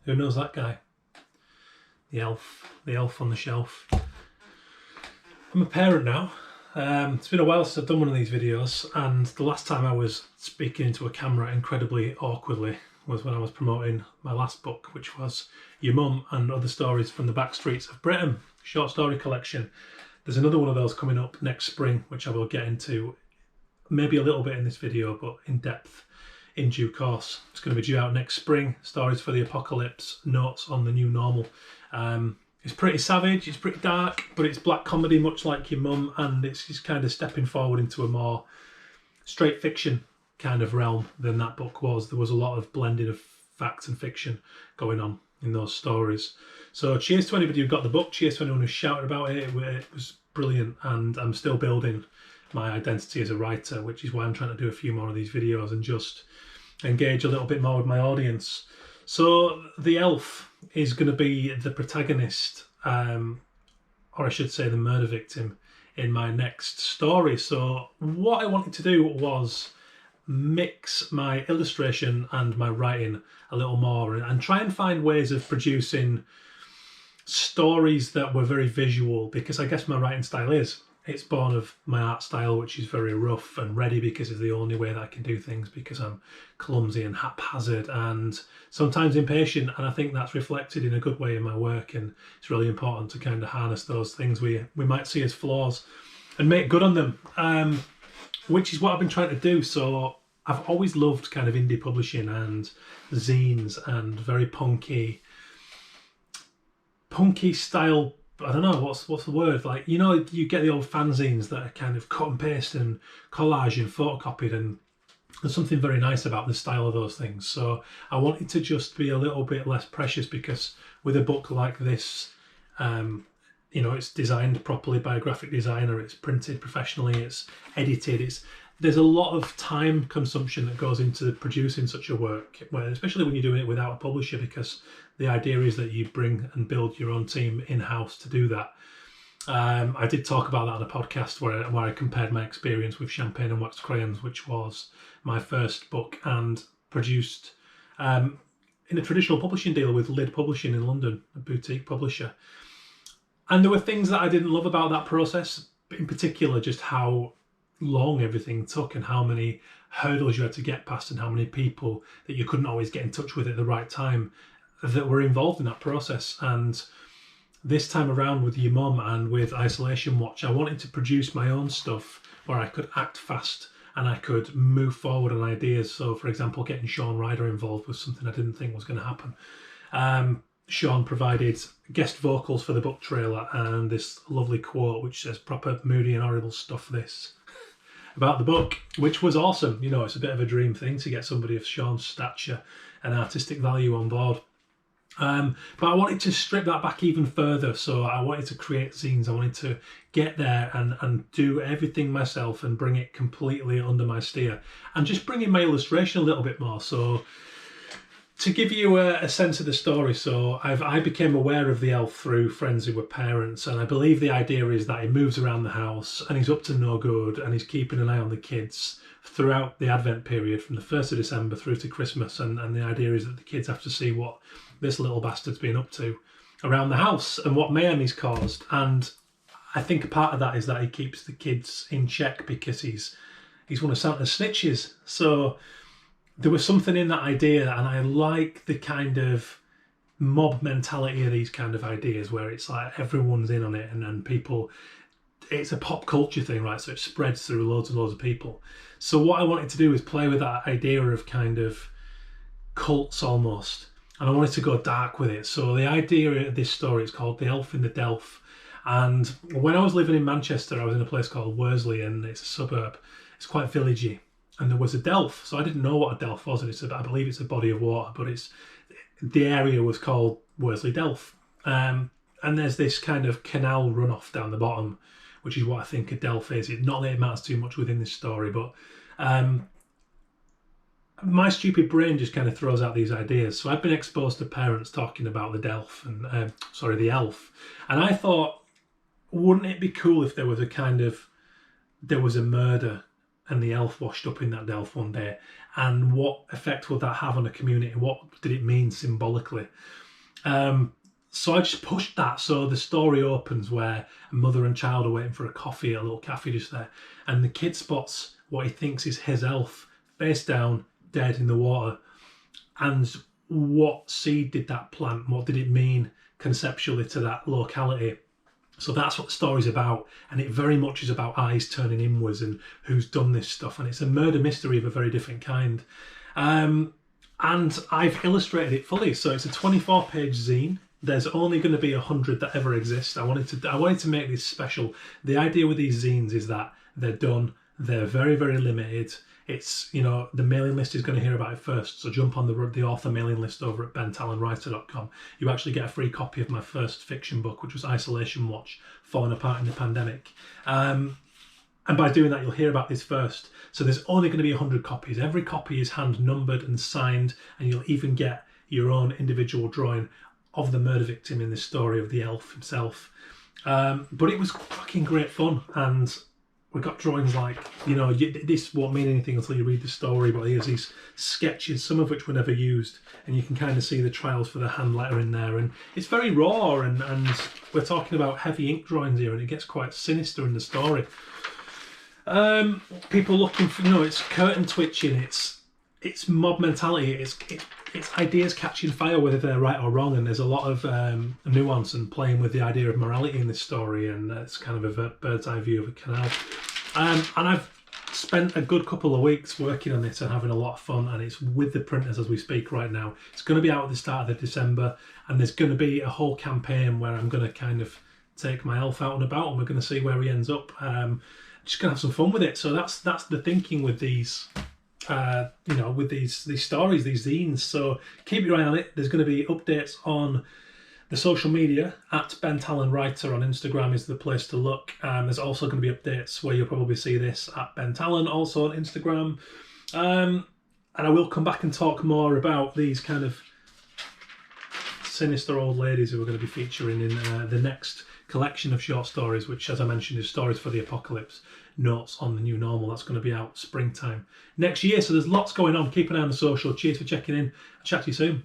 Who knows that guy? The elf on the shelf. I'm a parent now. It's been a while since I've done one of these videos, and the last time I was speaking into a camera incredibly awkwardly was when I was promoting my last book, which was Your Mum and Other Stories from the Back Streets of Britain, short story collection. There's another one of those coming up next spring, which I will get into maybe a little bit in this video, but in depth in due course. It's going to be due out next spring. Stories for the Apocalypse, notes on the new normal. It's pretty savage, it's pretty dark, but it's black comedy, much like Your Mum, and it's just kind of stepping forward into a more straight fiction kind of realm than that book was. There was a lot of blending of fact and fiction going on in those stories. So cheers to anybody who got the book, cheers to anyone who shouted about it. It was brilliant, and I'm still building my identity as a writer, which is why I'm trying to do a few more of these videos and just engage a little bit more with my audience. So the elf is going to be the protagonist, or I should say the murder victim, in my next story. So what I wanted to do was mix my illustration and my writing a little more and try and find ways of producing stories that were very visual, because I guess my writing style it's born of my art style, which is very rough and ready because it's the only way that I can do things, because I'm clumsy and haphazard and sometimes impatient, and I think that's reflected in a good way in my work, and it's really important to kind of harness those things we might see as flaws and make good on them, which is what I've been trying to do. So I've always loved kind of indie publishing and zines and very punky style. I don't know what's the word, like, you know, you get the old fanzines that are kind of cut and paste and collage and photocopied, and there's something very nice about the style of those things. So I wanted to just be a little bit less precious, because with a book like this, you know, it's designed properly by a graphic designer, it's printed professionally, it's edited, there's a lot of time consumption that goes into producing such a work, especially when you're doing it without a publisher, because the idea is that you bring and build your own team in-house to do that. I did talk about that on a podcast where I compared my experience with Champagne and Wax Crayons, which was my first book, and produced in a traditional publishing deal with Lid Publishing in London, a boutique publisher. And there were things that I didn't love about that process, but in particular just how long everything took and how many hurdles you had to get past and how many people that you couldn't always get in touch with at the right time that were involved in that process. And this time around with Your Mum and with Isolation Watch, I wanted to produce my own stuff where I could act fast and I could move forward on ideas. So for example, getting Sean Ryder involved was something I didn't think was going to happen. Sean provided guest vocals for the book trailer and this lovely quote which says, "Proper moody and horrible stuff this," about the book, which was awesome. You know, it's a bit of a dream thing to get somebody of Sean's stature and artistic value on board. But I wanted to strip that back even further. So I wanted to create zines. I wanted to get there and do everything myself and bring it completely under my steer and just bring in my illustration a little bit more. So to give you a sense of the story, so I became aware of the elf through friends who were parents, and I believe the idea is that he moves around the house and he's up to no good and he's keeping an eye on the kids throughout the Advent period from the 1st of December through to Christmas, and the idea is that the kids have to see what this little bastard's been up to around the house and what mayhem he's caused. And I think a part of that is that he keeps the kids in check because he's one of Santa's snitches. So there was something in that idea, and I like the kind of mob mentality of these kind of ideas where it's like everyone's in on it and people, it's a pop culture thing, right? So it spreads through loads and loads of people. So what I wanted to do is play with that idea of kind of cults almost, and I wanted to go dark with it. So the idea of this story is called The Elf in the Delph. And when I was living in Manchester, I was in a place called Worsley, and it's a suburb. It's quite villagey. And there was a Delph, so I didn't know what a Delph was, and I believe it's a body of water, but the area was called Worsley Delph. And there's this kind of canal runoff down the bottom, which is what I think a Delph is. Not that it matters too much within this story, but my stupid brain just kind of throws out these ideas. So I've been exposed to parents talking about the Delph and the elf, and I thought, wouldn't it be cool if there was a murder and the elf washed up in that Delph one day, and what effect would that have on a community? What did it mean symbolically? So I just pushed that. So the story opens where a mother and child are waiting for a coffee at a little cafe just there, and the kid spots what he thinks is his elf, face down, dead in the water. And what seed did that plant? What did it mean conceptually to that locality? So that's what the story's about, and it very much is about eyes turning inwards and who's done this stuff, and it's a murder mystery of a very different kind. And I've illustrated it fully, so it's a 24-page zine. There's only going to be 100 that ever exist. I wanted to make this special. The idea with these zines is that they're done, they're very, very limited. It's, you know, the mailing list is going to hear about it first, so jump on the author mailing list over at bentalonwriter.com. You actually get a free copy of my first fiction book, which was Isolation Watch, Falling Apart in the Pandemic. And by doing that, you'll hear about this first. So there's only going to be 100 copies. Every copy is hand numbered and signed, and you'll even get your own individual drawing of the murder victim in this story, of the elf himself. But it was fucking great fun, and we got drawings like, you know, this won't mean anything until you read the story, but here's these sketches, some of which were never used, and you can kind of see the trials for the hand letter in there, and it's very raw, and we're talking about heavy ink drawings here, and it gets quite sinister in the story. People looking for, you know, it's curtain twitching, it's mob mentality, it's ideas catching fire, whether they're right or wrong, and there's a lot of nuance and playing with the idea of morality in this story, and it's kind of a bird's eye view of a canal. And I've spent a good couple of weeks working on this and having a lot of fun, and it's with the printers as we speak right now. It's going to be out at the start of December, and there's going to be a whole campaign where I'm going to kind of take my elf out and about, and we're going to see where he ends up. Just going to have some fun with it. So that's the thinking with these. You know, with these stories, these zines. So keep your eye on it. There's going to be updates on the social media. At Ben Talon Writer on Instagram is the place to look. There's also going to be updates where you'll probably see this at Ben Talon, also on Instagram. And I will come back and talk more about these kind of sinister old ladies who are going to be featuring in the next collection of short stories, which, as I mentioned, is Stories for the Apocalypse, Notes on the New Normal. That's going to be out springtime next year. So there's lots going on. Keep an eye on the social. Cheers for checking in. I'll chat to you soon.